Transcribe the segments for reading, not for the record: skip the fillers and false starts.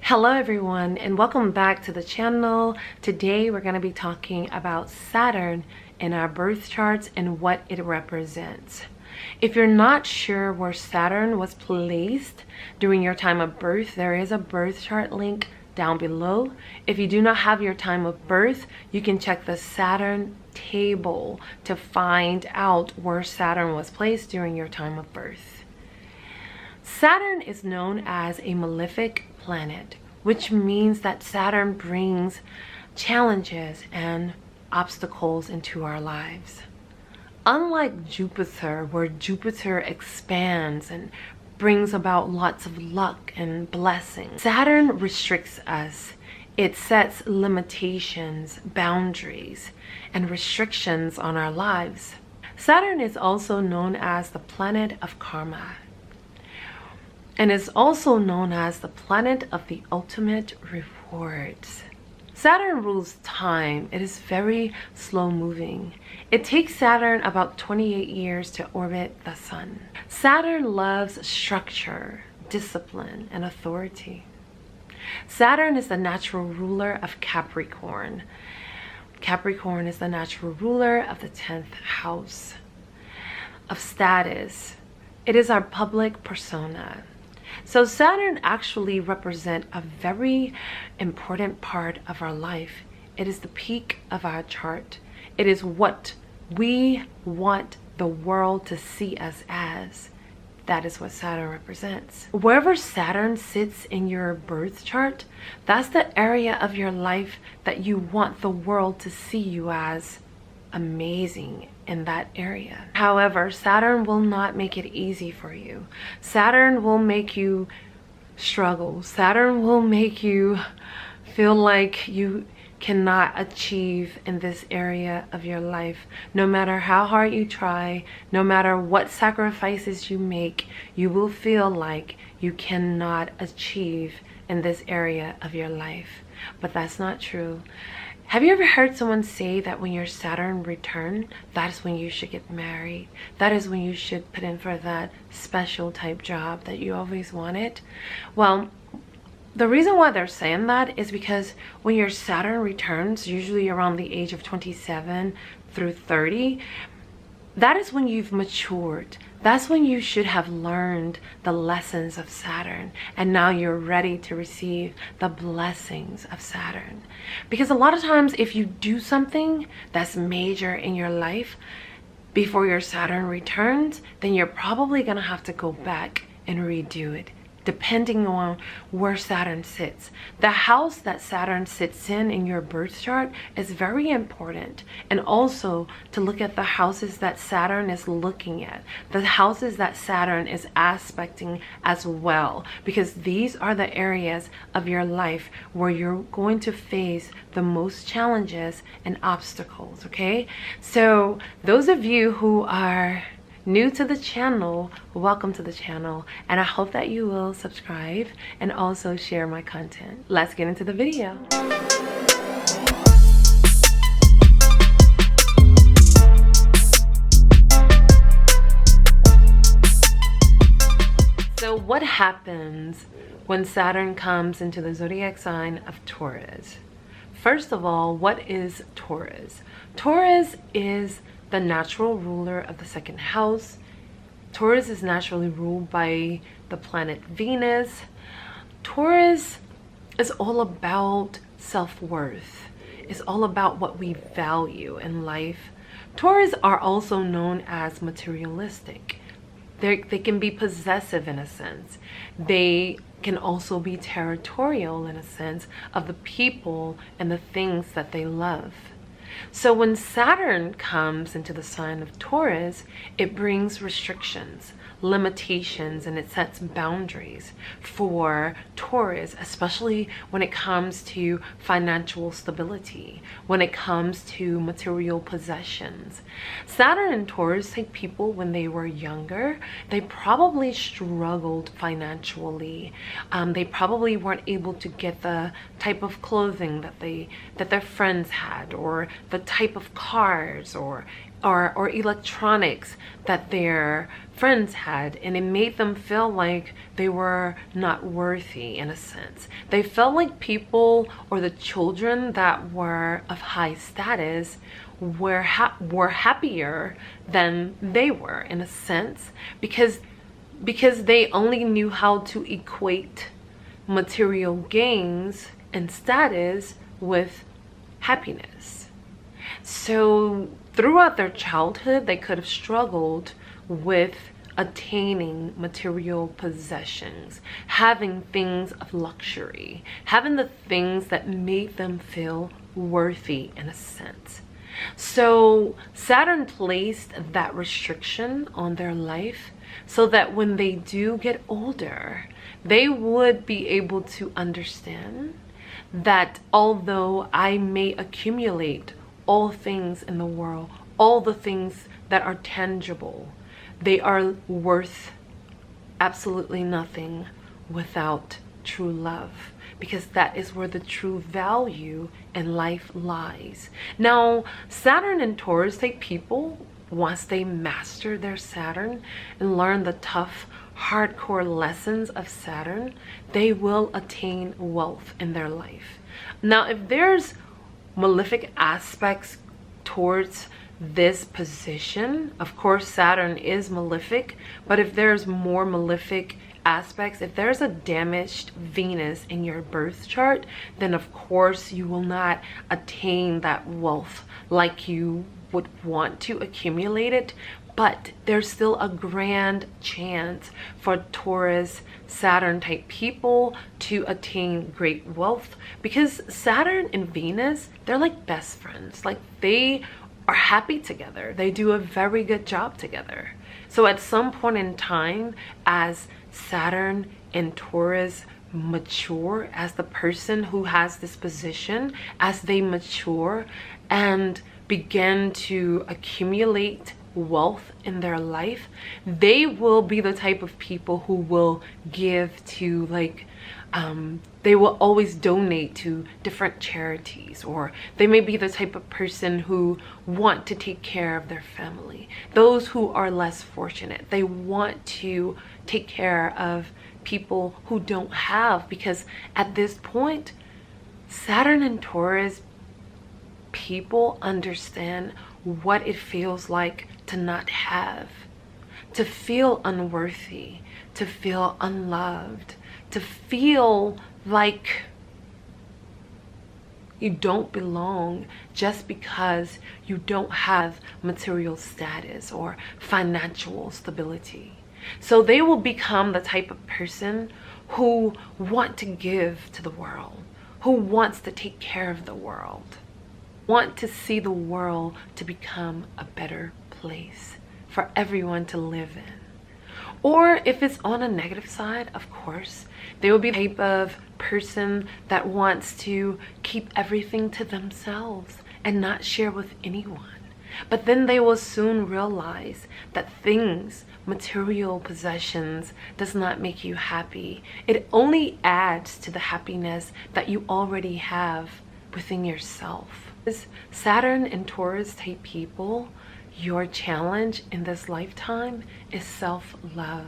Hello everyone, and welcome back to the channel. Today we're going to be talking about Saturn in our birth charts and what it represents. If you're not sure where Saturn was placed during your time of birth, there is a birth chart link down below. If you do not have your time of birth, you can check the Saturn table to find out where Saturn was placed during your time of birth. Saturn is known as a malefic planet, which means that Saturn brings challenges and obstacles into our lives. Unlike Jupiter, where Jupiter expands and brings about lots of luck and blessings, Saturn restricts us. It sets limitations, boundaries, and restrictions on our lives. Saturn is also known as the planet of karma, and is also known as the planet of the ultimate rewards. Saturn rules time. It is very slow moving. It takes Saturn about 28 years to orbit the sun. Saturn loves structure, discipline, and authority. Saturn is the natural ruler of Capricorn. Capricorn is the natural ruler of the 10th house of status. It is our public persona. So Saturn actually represents a very important part of our life. It is the peak of our chart. It is what we want the world to see us as. That is what Saturn represents. Wherever Saturn sits in your birth chart, that's the area of your life that you want the world to see you as amazing in that area. However, Saturn will not make it easy for you. Saturn will make you struggle. Saturn will make you feel like you cannot achieve in this area of your life. No matter how hard you try, no matter what sacrifices you make, you will feel like you cannot achieve in this area of your life. But that's not true. Have you ever heard someone say that when your Saturn returns, that is when you should get married? That is when you should put in for that special type job that you always wanted? Well, the reason why they're saying that is because when your Saturn returns, usually around the age of 27 through 30, that is when you've matured. That's when you should have learned the lessons of Saturn, and now you're ready to receive the blessings of Saturn. Because a lot of times if you do something that's major in your life before your Saturn returns, then you're probably gonna have to go back and redo it, depending on where Saturn sits. The house that Saturn sits in your birth chart is very important. And also to look at the houses that Saturn is looking at, the houses that Saturn is aspecting as well, because these are the areas of your life where you're going to face the most challenges and obstacles, okay? So those of you who are new to the channel, welcome to the channel, and I hope that you will subscribe and also share my content. Let's get into the video. So what happens when Saturn comes into the zodiac sign of Taurus? First of all, what is Taurus? Taurus is the natural ruler of the second house. Taurus is naturally ruled by the planet Venus. Taurus is all about self-worth. It's all about what we value in life. Taurus are also known as materialistic. They can be possessive in a sense. They can also be territorial in a sense of the people and the things that they love. So when Saturn comes into the sign of Taurus, it brings restrictions, limitations, and it sets boundaries for Taurus, especially when it comes to financial stability, when it comes to material possessions. Saturn and Taurus take people when they were younger. They probably struggled financially. They probably weren't able to get the type of clothing that their friends had, or the type of cars or electronics that their friends had, and it made them feel like they were not worthy in a sense. They felt like people, or the children that were of high status, were happier than they were in a sense, because they only knew how to equate material gains and status with happiness. So throughout their childhood, they could have struggled with attaining material possessions, having things of luxury, having the things that made them feel worthy in a sense. So Saturn placed that restriction on their life so that when they do get older, they would be able to understand that although I may accumulate all things in the world, all the things that are tangible, they are worth absolutely nothing without true love, because that is where the true value in life lies. Now, Saturn and Taurus type people, once they master their Saturn and learn the tough, hardcore lessons of Saturn, they will attain wealth in their life. Now, if there's malefic aspects towards this position, of course Saturn is malefic, but if there's more malefic aspects, if there's a damaged Venus in your birth chart, then of course you will not attain that wealth like you would want to accumulate it. But there's still a grand chance for Taurus, Saturn type people to attain great wealth, because Saturn and Venus, they're like best friends. Like, they are happy together. They do a very good job together. So at some point in time, as Saturn and Taurus mature, as the person who has this position, as they mature and begin to accumulate wealth in their life, they will be the type of people who will give to, like, they will always donate to different charities, or they may be the type of person who want to take care of their family. Those who are less fortunate, they want to take care of people who don't have, because at this point, Saturn and Taurus people understand what it feels like to not have, to feel unworthy, to feel unloved, to feel like you don't belong just because you don't have material status or financial stability. So they will become the type of person who want to give to the world, who wants to take care of the world, want to see the world to become a better place for everyone to live in. Or if it's on a negative side, of course, they will be the type of person that wants to keep everything to themselves and not share with anyone. But then they will soon realize that things, material possessions, does not make you happy. It only adds to the happiness that you already have within yourself. Saturn and Taurus type people, your challenge in this lifetime is self-love.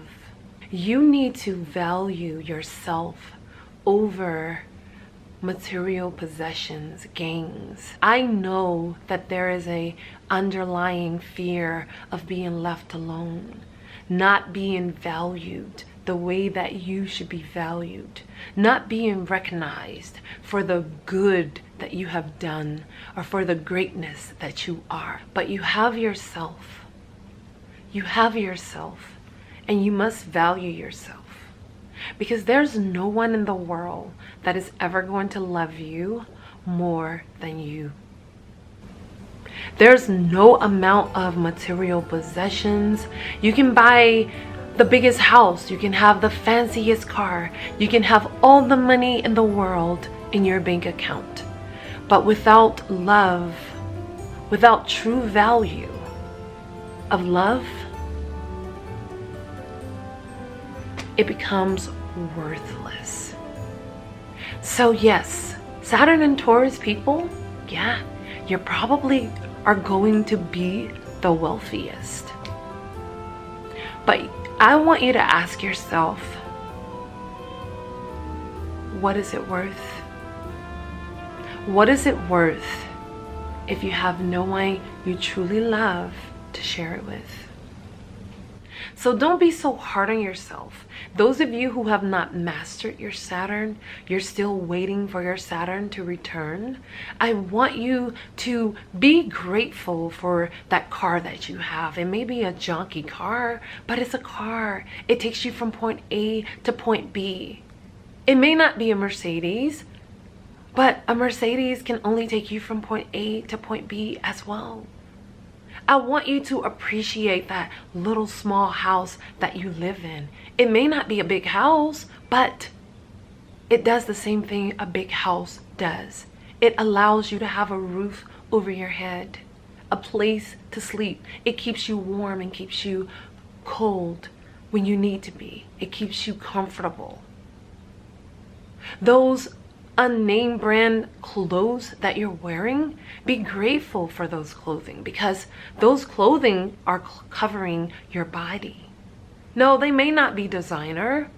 You need to value yourself over material possessions, gains. I know that there is a underlying fear of being left alone, not being valued the way that you should be valued, not being recognized for the good that you have done or for the greatness that you are. But you have yourself. You have yourself, and you must value yourself, because there's no one in the world that is ever going to love you more than you. There's no amount of material possessions. You can buy the biggest house, you can have the fanciest car, you can have all the money in the world in your bank account, but without love, without true value of love, it becomes worthless. So yes, Saturn and Taurus people, yeah, you probably are going to be the wealthiest. But I want you to ask yourself, what is it worth? What is it worth if you have no one you truly love to share it with? So don't be so hard on yourself. Those of you who have not mastered your Saturn, you're still waiting for your Saturn to return. I want you to be grateful for that car that you have. It may be a junky car, but it's a car. It takes you from point A to point B. It may not be a Mercedes, but a Mercedes can only take you from point A to point B as well. I want you to appreciate that little small house that you live in. It may not be a big house, but it does the same thing a big house does. It allows you to have a roof over your head, a place to sleep. It keeps you warm and keeps you cold when you need to be. It keeps you comfortable. Those unnamed brand clothes that you're wearing, be grateful for those clothing, because those clothing are covering your body. No, they may not be designer,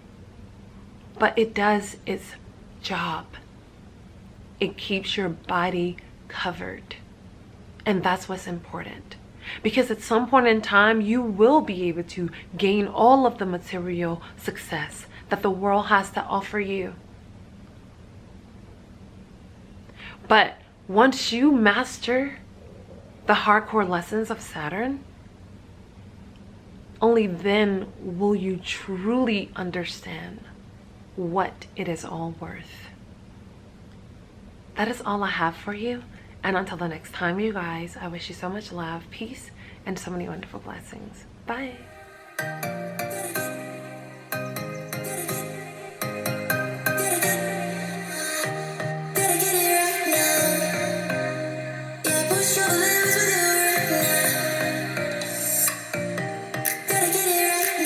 but it does its job. It keeps your body covered. And that's what's important. Because at some point in time, you will be able to gain all of the material success that the world has to offer you. But once you master the hardcore lessons of Saturn, only then will you truly understand what it is all worth. That is all I have for you. And until the next time, you guys, I wish you so much love, peace, and so many wonderful blessings. Bye. Show